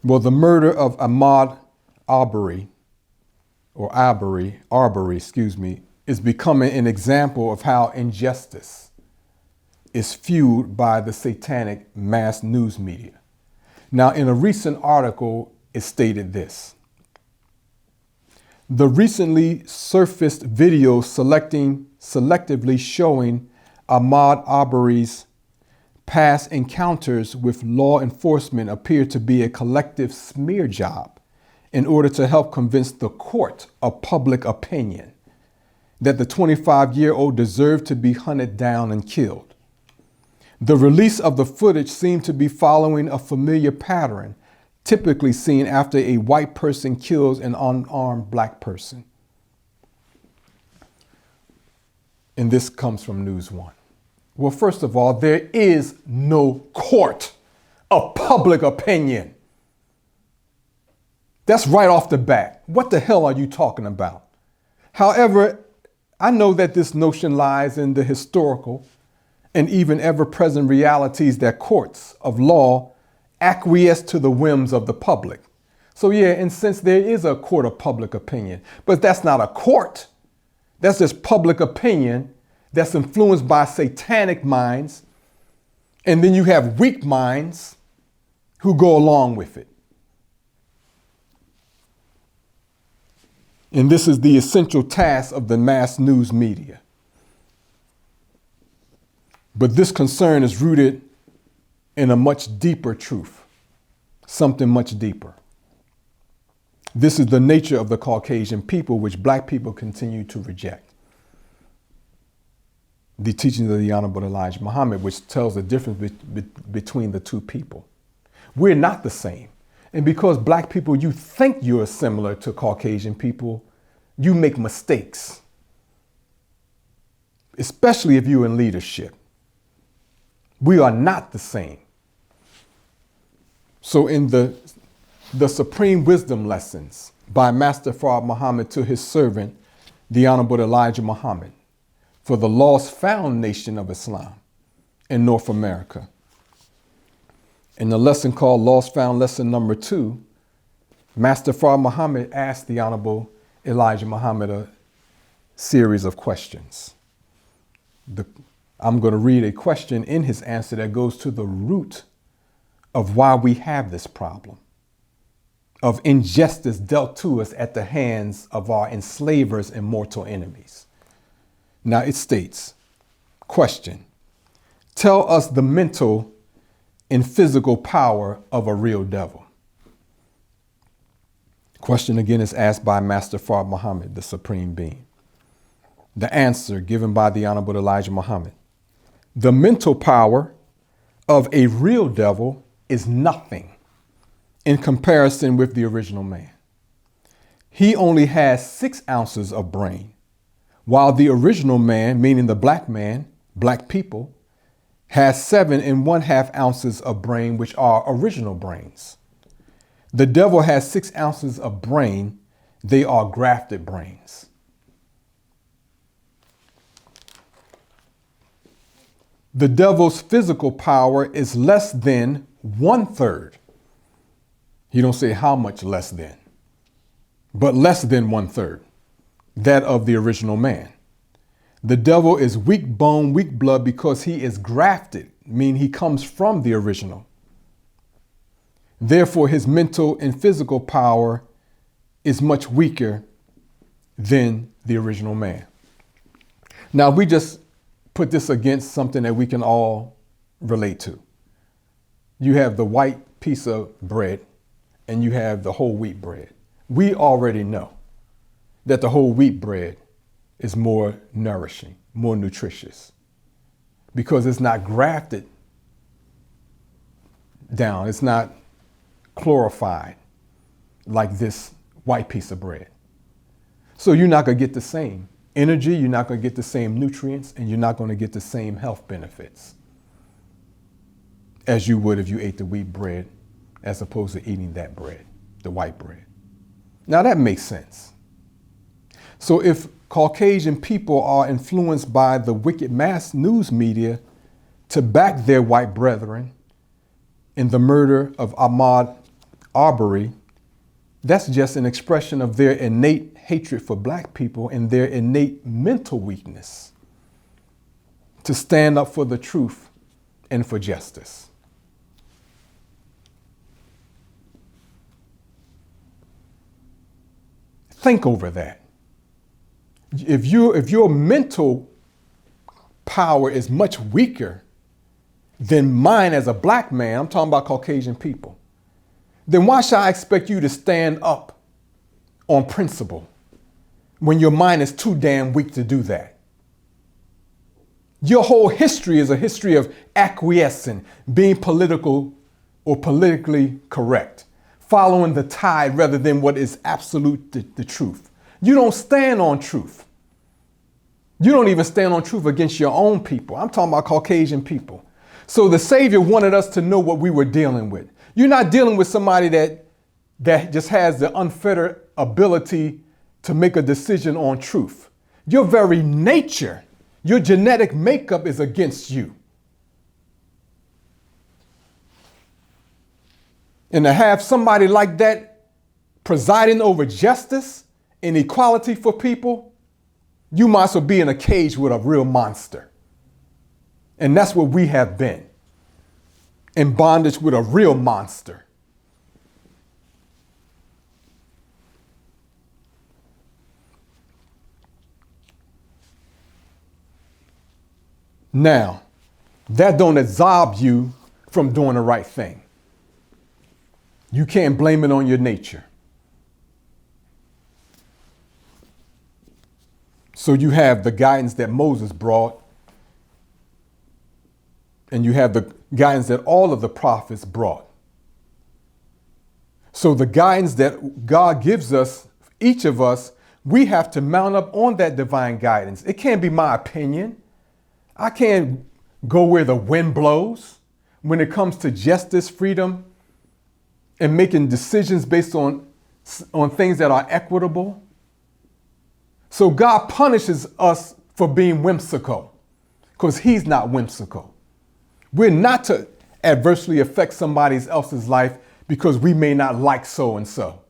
Well, the murder of Ahmaud Arbery, is becoming an example of how injustice is fueled by the satanic mass news media. Now, in a recent article, it stated this: the recently surfaced video selectively showing Ahmaud Arbery's past encounters with law enforcement appear to be a collective smear job in order to help convince the court of public opinion that the 25-year-old deserved to be hunted down and killed. The release of the footage seemed to be following a familiar pattern typically seen after a white person kills an unarmed black person. And this comes from News One. Well, first of all, there is no court of public opinion. That's right off the bat. What the hell are you talking about? However, I know that this notion lies in the historical and even ever-present realities that courts of law acquiesce to the whims of the public. So yeah, in a sense, there is a court of public opinion, but that's not a court. That's just public opinion that's influenced by satanic minds. And then you have weak minds who go along with it. And this is the essential task of the mass news media. But this concern is rooted in a much deeper truth, something much deeper. This is the nature of the Caucasian people, which black people continue to reject. The teachings of the Honorable Elijah Muhammad, which tells the difference between the two people. We're not the same. And because black people, you think you're similar to Caucasian people, you make mistakes, especially if you're in leadership. We are not the same. So in the Supreme Wisdom Lessons by Master Fard Muhammad to his servant, the Honorable Elijah Muhammad, for the lost found nation of Islam in North America. In the lesson called Lost Found Lesson Number 2, Master Fard Muhammad asked the Honorable Elijah Muhammad a series of questions. I'm going to read a question in his answer that goes to the root of why we have this problem of injustice dealt to us at the hands of our enslavers and mortal enemies. Now it states, question, tell us the mental and physical power of a real devil. Question again is asked by Master Fard Muhammad, the Supreme Being. The answer given by the Honorable Elijah Muhammad. The mental power of a real devil is nothing in comparison with the original man. He only has 6 ounces of brain, while the original man, meaning the black man, black people, has 7½ ounces of brain, which are original brains. The devil has 6 ounces of brain. They are grafted brains. The devil's physical power is less than 1/3. He don't say how much less than, but less than 1/3 that of the original man. The devil is weak bone, weak blood because he is grafted, meaning he comes from the original. Therefore, his mental and physical power is much weaker than the original man. Now, we just put this against something that we can all relate to. You have the white piece of bread and you have the whole wheat bread. We already know that the whole wheat bread is more nourishing, more nutritious, because it's not grafted down. It's not chlorified like this white piece of bread. So you're not going to get the same energy, you're not going to get the same nutrients, and you're not going to get the same health benefits as you would if you ate the wheat bread as opposed to eating that bread, the white bread. Now that makes sense. So if Caucasian people are influenced by the wicked mass news media to back their white brethren in the murder of Ahmaud Arbery, that's just an expression of their innate hatred for black people and their innate mental weakness to stand up for the truth and for justice. Think over that. If your mental power is much weaker than mine as a black man, I'm talking about Caucasian people, then why should I expect you to stand up on principle when your mind is too damn weak to do that? Your whole history is a history of acquiescing, being political or politically correct, following the tide rather than what is absolute the truth. You don't stand on truth. You don't even stand on truth against your own people. I'm talking about Caucasian people. So the Savior wanted us to know what we were dealing with. You're not dealing with somebody that just has the unfettered ability to make a decision on truth. Your very nature, your genetic makeup is against you. And to have somebody like that presiding over justice and equality for people, you might as well be in a cage with a real monster. And that's what we have been, in bondage with a real monster. Now, that don't absolve you from doing the right thing. You can't blame it on your nature. So you have the guidance that Moses brought, and you have the guidance that all of the prophets brought. So the guidance that God gives us, each of us, we have to mount up on that divine guidance. It can't be my opinion. I can't go where the wind blows when it comes to justice, freedom, and making decisions based on things that are equitable. So God punishes us for being whimsical because he's not whimsical. We're not to adversely affect somebody else's life because we may not like so and so.